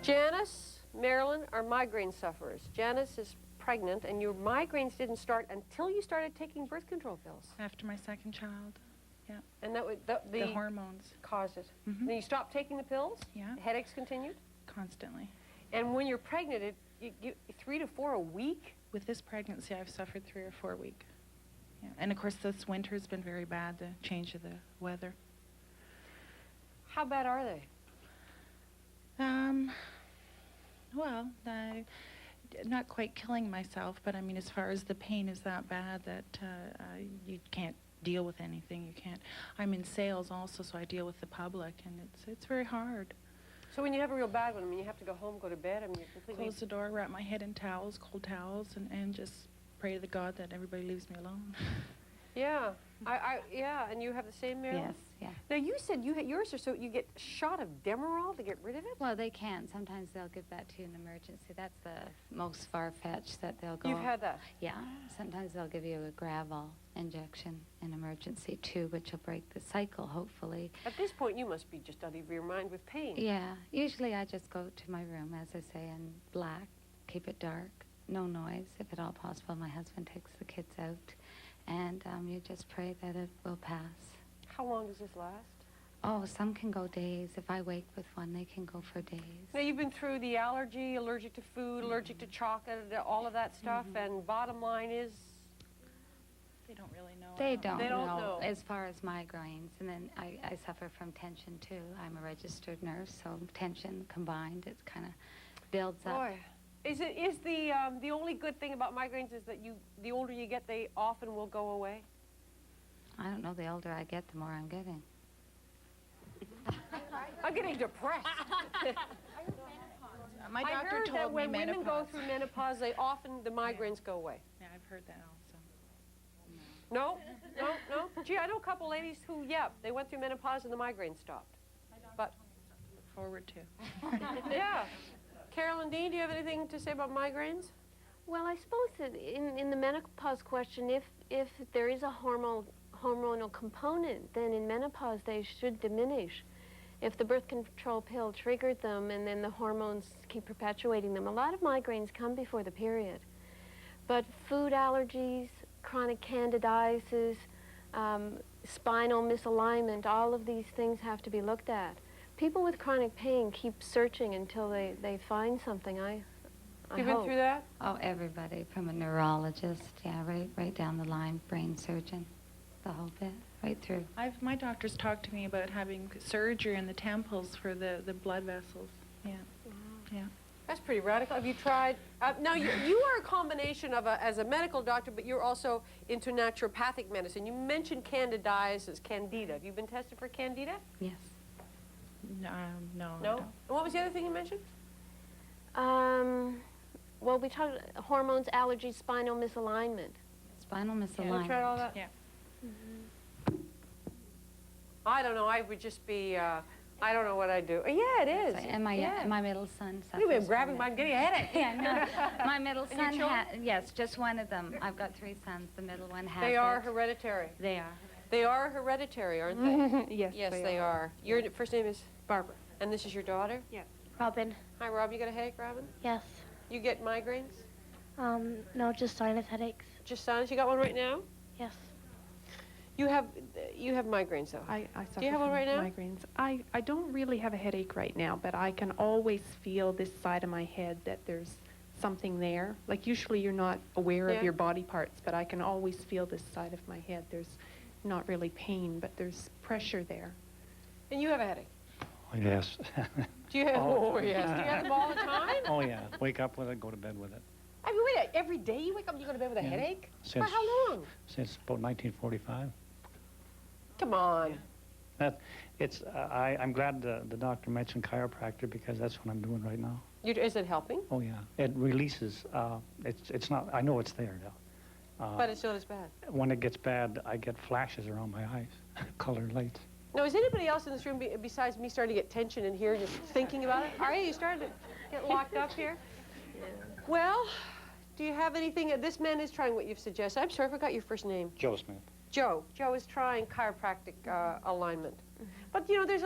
Janice, Marilyn are migraine sufferers. Janice is pregnant, and your migraines didn't start until you started taking birth control pills. After my second child, yeah. And that was the hormones caused it. Then you stopped taking the pills? Yeah. The headaches continued? Constantly. And when you're pregnant, you 3 to 4 a week? With this pregnancy, I've suffered 3 or 4 a week. Yeah. And of course, this winter has been very bad, the change of the weather. How bad are they? Well, not quite killing myself, but I mean, as far as the pain is that bad that you can't deal with anything. You can't. I'm in sales also, so I deal with the public, and it's very hard. So when you have a real bad one, I mean, you have to go home, go to bed, I mean, you're completely... Close the door, wrap my head in towels, cold towels, and just pray to the God that everybody leaves me alone. Yeah. Yeah, and you have the same, Marilyn? Yes, yeah. Now, you said yours are so you get a shot of Demerol to get rid of it? Well, they can. Sometimes they'll give that to you in emergency. That's the most far-fetched that they'll go. You've had that? Yeah. Sometimes they'll give you a Gravol injection in emergency, too, which will break the cycle, hopefully. At this point, you must be just out of your mind with pain. Yeah. Usually I just go to my room, as I say, in black, keep it dark, no noise, if at all possible. My husband takes the kids out, and you just pray that it will pass. How long does this last? Oh, some can go days. If I wake with one, they can go for days. Now, you've been through the allergy, allergic to food, allergic to chocolate, all of that stuff, and bottom line is... They don't really know. They don't know. As far as migraines. And then I suffer from tension, too. I'm a registered nurse, so tension combined, it kind of builds up. Boy. Is the only good thing about migraines is that the older you get, they often will go away? I don't know. The older I get, the more I'm getting. I'm getting depressed. My I doctor heard told that me when women menopause. go through menopause, the migraines go away. Yeah, I've heard that also. No? Gee, I know a couple ladies who, they went through menopause and the migraines stopped. But Look forward to. yeah. Carol and Dean, do you have anything to say about migraines? Well, I suppose that in the menopause question, if there is a hormonal component, then in menopause they should diminish. If the birth control pill triggered them and then the hormones keep perpetuating them, a lot of migraines come before the period. But food allergies, chronic candidiasis, spinal misalignment, all of these things have to be looked at. People with chronic pain keep searching until they find something, I You've been through that? Oh, everybody, from a neurologist, yeah, right down the line, brain surgeon, the whole bit, right through. My doctor's talked to me about having surgery in the temples for the blood vessels. Yeah, yeah. That's pretty radical. Have you tried? Now, you are a combination of as a medical doctor, but you're also into naturopathic medicine. You mentioned candidiasis, candida. Have you been tested for candida? Yes. No. No? And what was the other thing you mentioned? Well, we talked hormones, allergies, spinal misalignment. Spinal You misalignment. tried all that? Yeah. I don't know. I would just be, I don't know what I'd do. Yeah, it is. And my middle son suffers. Anyway, I'm from grabbing it. I'm getting a headache. Yeah, no. My middle And your son children? yes, just one of them. I've got 3 sons. The middle one has They are it. hereditary. They are. They are hereditary, aren't they? Yes, Yes, they are. Your first name is? Barbara. And this is your daughter? Yes. Robin. Hi, Rob. You got a headache, Robin? Yes. You get migraines? No, just sinus headaches. Just sinus? You got one right now? Yes. You have migraines, though. I suffer Do you have one from right now? migraines. I don't really have a headache right now, but I can always feel this side of my head that there's something there. Like usually you're not aware of your body parts, but I can always feel this side of my head. There's not really pain, but there's pressure there. And you have a headache? Oh, yes. Do you have? All the Oh, yes. Do you have them all the time? Oh, yeah. Wake up with it, go to bed with it. I mean, wait, every day you wake up and you go to bed with a Yeah. headache? For Since, how long? Since about 1945. Come on. I'm glad the doctor mentioned chiropractor because that's what I'm doing right now. Is it helping? Oh, yeah. It releases. It's not, I know it's there now. But it's not as bad. When it gets bad, I get flashes around my eyes, colored lights. Now, is anybody else in this room, besides me, starting to get tension in here, just thinking about it? Are you starting to get locked up here? Yeah. Well, do you have anything? This man is trying what you've suggested. I'm sorry, I forgot your first name. Joe Smith. Joe. Joe is trying chiropractic alignment. But, you know, there's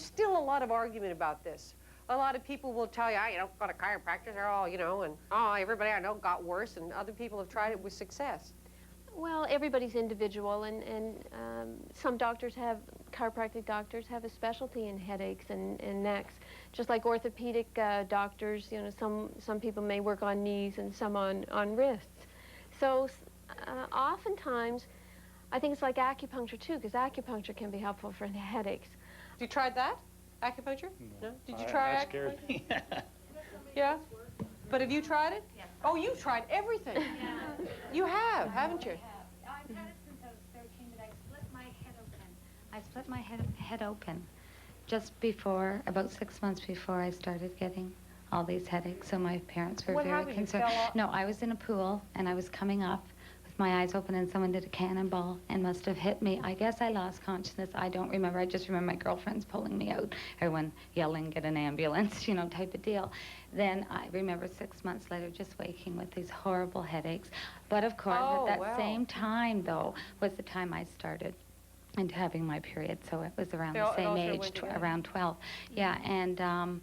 still a lot of argument about this. a lot of people will tell you, you know, go to chiropractors, they're all, you know, and everybody I know got worse, and other people have tried it with success. Well, everybody's individual, and some chiropractic doctors have a specialty in headaches and necks. Just like orthopedic doctors, you know, some people may work on knees and some on wrists. So oftentimes, I think it's like acupuncture too, because acupuncture can be helpful for the headaches. Have you tried that? Acupuncture? No? Did you try That scared acupuncture? me. Yeah? But have you tried it? Yes. Oh, you've tried everything. Yeah. You have, haven't you? I've had it since I was 13, but I split my head open. I split my head open just before, about 6 months before I started getting all these headaches. So my parents were What very happened? You concerned. fell off? No, I was in a pool and I was coming up with my eyes open, and someone did a cannonball and must have hit me. I guess I lost consciousness. I don't remember. I just remember my girlfriends pulling me out, everyone yelling, get an ambulance, you know, type of deal. Then I remember 6 months later just waking with these horrible headaches. But of course, Oh, at that wow. same time, though, was the time I started into having my period. So it was around It all the same sort of age, went together. around 12. Yeah, and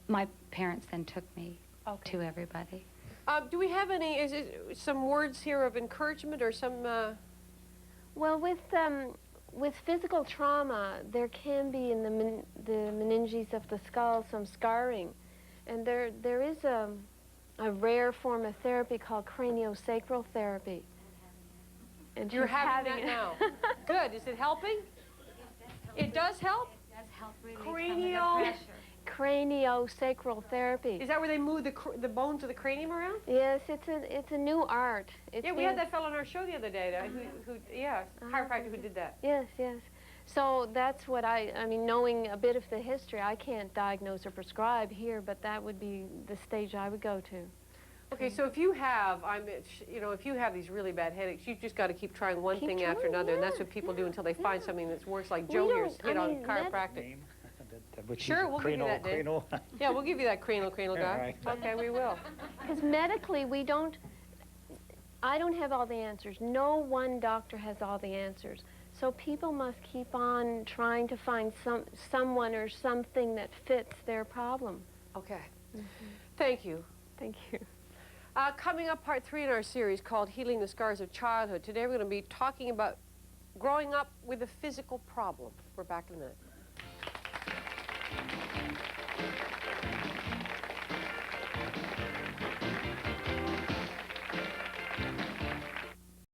my parents then took me Okay. to everybody. Do we have some words here of encouragement or some... Well, with physical trauma, there can be in the meninges of the skull some scarring, and there is a rare form of therapy called craniosacral therapy. And You're she's having that it. now. Good. Is it helping? It does help? It does help relieve Cranial- pressure. Craniosacral therapy. Is that where they move the bones of the cranium around? Yes, it's a new art. It's Yeah, we had that fellow on our show the other day, chiropractor who did that. Yes, yes. So that's what I mean, knowing a bit of the history, I can't diagnose or prescribe here, but that would be the stage I would go to. Okay, so if you have, if you have these really bad headaches, you've just got to keep trying one Keep thing after trying, another, and that's yeah, what people do until they find something that's worse, like We Joe here don't- hit I on mean, that's- chiropractic. Name, which Sure, is we'll give you that, Dave. cranial. Yeah, we'll give you that cranial All guy. right. Okay, we will. Because medically, I don't have all the answers. No one doctor has all the answers. So people must keep on trying to find someone or something that fits their problem. Okay. Thank you. Thank you. Coming up, part 3 in our series called Healing the Scars of Childhood. Today we're going to be talking about growing up with a physical problem. We're back in a minute.